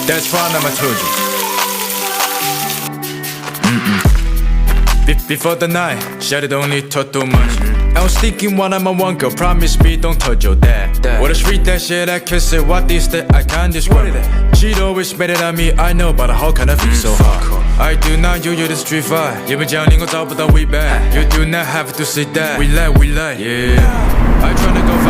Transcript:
That's why I told you. Before the night, shouted don't need talk too much. I was thinking one of my one girl, promise me don't touch your dad. What a street that shit, I kiss it, what is that, I can't describe it. She'd always made it on me, I know, but how can I feel so hard? I do not use you the street fight. You been jelling on top of the way back. You do not have to say that. We lie, yeah. I tryna go